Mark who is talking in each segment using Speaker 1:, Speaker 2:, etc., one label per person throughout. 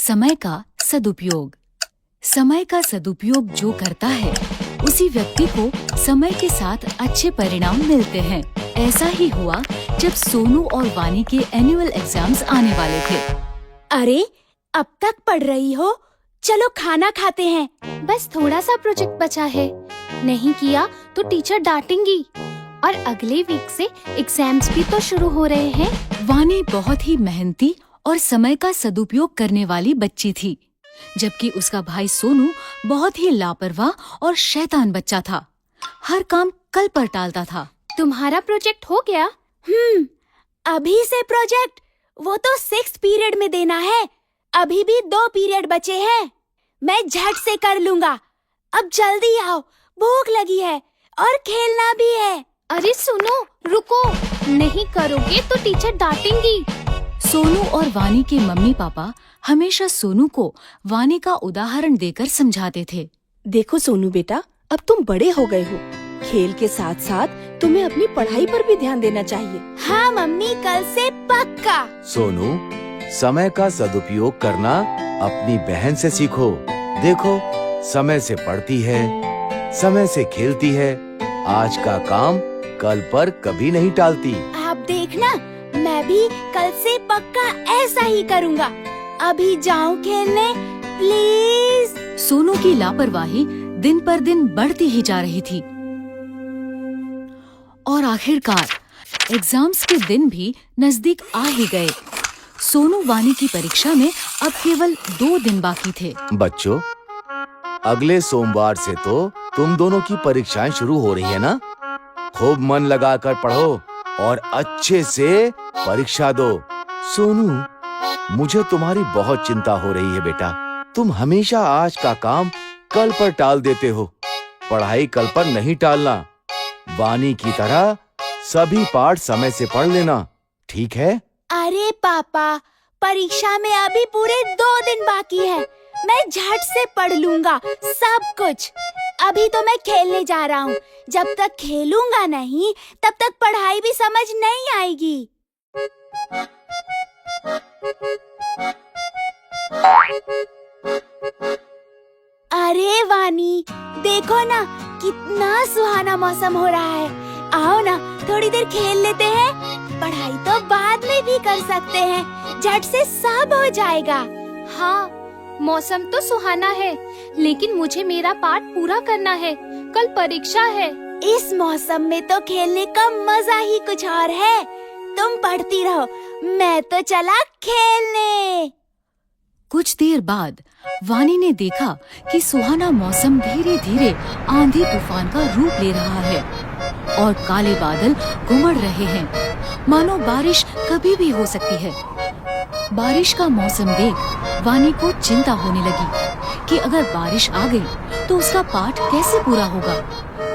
Speaker 1: समय का सदुपयोग। समय का सदुपयोग जो करता है उसी व्यक्ति को समय के साथ अच्छे परिणाम मिलते हैं। ऐसा ही हुआ जब सोनू और वानी के एनुअल एग्जाम्स आने वाले थे।
Speaker 2: अरे, अब तक पढ़ रही हो? चलो खाना खाते हैं।
Speaker 3: बस थोड़ा सा प्रोजेक्ट बचा है, नहीं किया तो टीचर डांटेंगी। और अगले वीक से एग्जाम्स भी तो शुरू हो रहे हैं।
Speaker 1: वानी बहुत ही मेहनती और समय का सदुपयोग करने वाली बच्ची थी, जबकि उसका भाई सोनू बहुत ही लापरवाह और शैतान बच्चा था। हर काम कल पर टालता था।
Speaker 3: तुम्हारा प्रोजेक्ट हो गया?
Speaker 2: अभी से प्रोजेक्ट? वो तो 6th पीरियड में देना है। अभी भी 2 पीरियड बचे हैं। मैं झट से कर लूँगा। अब जल्दी आओ, भूख लगी है और खेलना भी है।
Speaker 3: अरे सुनो, रुको, नहीं करोगे तो टीचर डांटेंगी।
Speaker 1: सोनू और वानी के मम्मी पापा हमेशा सोनू को वानी का उदाहरण देकर समझाते थे।
Speaker 2: देखो सोनू बेटा, अब तुम बड़े हो गए हो। खेल के साथ साथ तुम्हें अपनी पढ़ाई पर भी ध्यान देना चाहिए। हाँ मम्मी, कल से पक्का।
Speaker 4: सोनू, समय का सदुपयोग करना अपनी बहन से सीखो। देखो, समय से पढ़ती है, समय से खेलती है, आज का काम कल पर कभी नहीं टालती।
Speaker 2: आप देखना, मैं भी कल से पक्का ऐसा ही करूँगा। अभी जाऊँ खेलने, प्लीज।
Speaker 1: सोनू की लापरवाही दिन पर दिन बढ़ती ही जा रही थी और आखिरकार एग्जाम्स के दिन भी नजदीक आ ही गए। सोनू वानी की परीक्षा में अब केवल 2 दिन बाकी थे।
Speaker 4: बच्चों, अगले सोमवार से तो तुम दोनों की परीक्षाएं शुरू हो रही है ना? खूब मन लगाकर पढ़ो और अच्छे से परीक्षा दो। सोनू, मुझे तुम्हारी बहुत चिंता हो रही है बेटा। तुम हमेशा आज का काम कल पर टाल देते हो। पढ़ाई कल पर नहीं टालना। वानी की तरह सभी पाठ समय से पढ़ लेना, ठीक है?
Speaker 2: अरे पापा, परीक्षा में अभी पूरे 2 दिन बाकी है। मैं झट से पढ़ लूँगा सब कुछ। अभी तो मैं खेलने जा रहा हूँ। जब तक खेलूंगा नहीं, तब तक पढ़ाई भी समझ नहीं आएगी। अरे वानी, देखो ना, कितना सुहाना मौसम हो रहा है। आओ ना, थोड़ी देर खेल लेते हैं। पढ़ाई तो बाद में भी कर सकते हैं, झट से सब हो जाएगा।
Speaker 3: हाँ, मौसम तो सुहाना है, लेकिन मुझे मेरा पाठ पूरा करना है। कल परीक्षा है।
Speaker 2: इस मौसम में तो खेलने का मजा ही कुछ और है। तुम पढ़ती रहो, मैं तो चला खेलने।
Speaker 1: कुछ देर बाद वानी ने देखा कि सुहाना मौसम धीरे धीरे आंधी तूफान का रूप ले रहा है और काले बादल उमड़ रहे हैं, मानो बारिश कभी भी हो सकती है। बारिश का मौसम देख वानी को चिंता होने लगी कि अगर बारिश आ गई तो उसका पाठ कैसे पूरा होगा,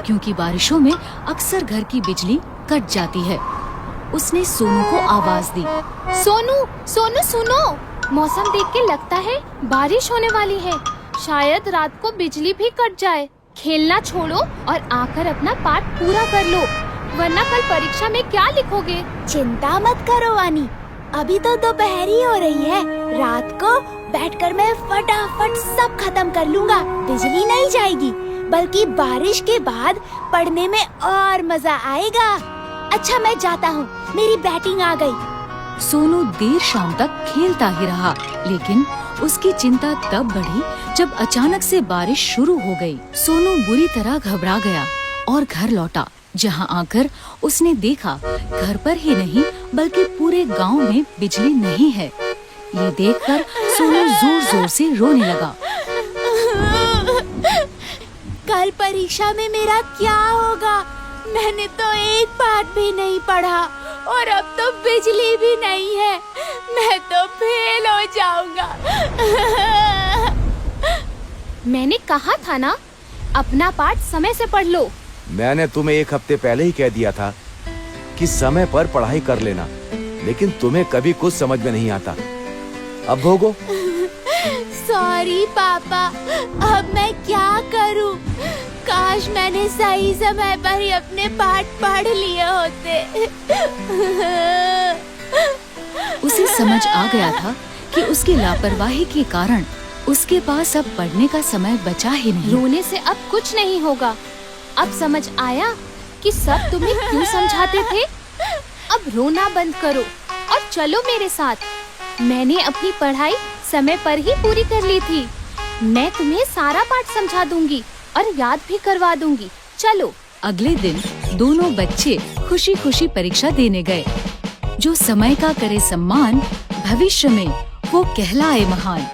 Speaker 1: क्योंकि बारिशों में अक्सर घर की बिजली कट जाती है। उसने सोनू को आवाज दी।
Speaker 3: सोनू, सोनू सुनो, मौसम देख के लगता है बारिश होने वाली है। शायद रात को बिजली भी कट जाए। खेलना छोड़ो और आकर अपना पाठ पूरा कर लो, वरना कल परीक्षा में क्या लिखोगे?
Speaker 2: चिंता मत करो वानी, अभी तो दोपहर ही हो रही है। रात को बैठकर मैं फटाफट सब खत्म कर लूँगा। बिजली नहीं जाएगी, बल्कि बारिश के बाद पढ़ने में और मजा आएगा। अच्छा, मैं जाता हूँ, मेरी बैटिंग आ गई।
Speaker 1: सोनू देर शाम तक खेलता ही रहा, लेकिन उसकी चिंता तब बढ़ी जब अचानक से बारिश शुरू हो गई। सोनू बुरी तरह घबरा गया और घर लौटा, जहाँ आकर उसने देखा घर पर ही नहीं बल्कि पूरे गांव में बिजली नहीं है। ये देखकर सोनू जोर जोर से रोने लगा।
Speaker 2: कल परीक्षा में मेरा क्या होगा? मैंने तो एक पाठ भी नहीं पढ़ा और अब तो बिजली भी नहीं है। मैं तो फेल हो जाऊंगा।
Speaker 3: मैंने कहा था ना, अपना पाठ समय से पढ़ लो।
Speaker 4: मैंने तुम्हें 1 हफ्ते पहले ही कह दिया था कि समय पर पढ़ाई कर लेना, लेकिन तुम्हें कभी कुछ समझ में नहीं आता। अब भोगो।
Speaker 2: सॉरी पापा, अब मैं क्या करूं? काश मैंने सही समय पर ही अपने पाठ पढ़ लिए होते।
Speaker 1: उसे समझ आ गया था कि उसकी लापरवाही के कारण उसके पास अब पढ़ने का समय बचा ही नहीं।
Speaker 3: रोने से अब कुछ नहीं होगा। अब समझ आया कि सब तुम्हें क्यों समझाते थे। अब रोना बंद करो और चलो मेरे साथ। मैंने अपनी पढ़ाई समय पर ही पूरी कर ली थी। मैं तुम्हें सारा पाठ समझा दूंगी और याद भी करवा दूंगी। चलो।
Speaker 1: अगले दिन दोनों बच्चे खुशी खुशी परीक्षा देने गए। जो समय का करे सम्मान, भविष्य में वो कहलाए महान।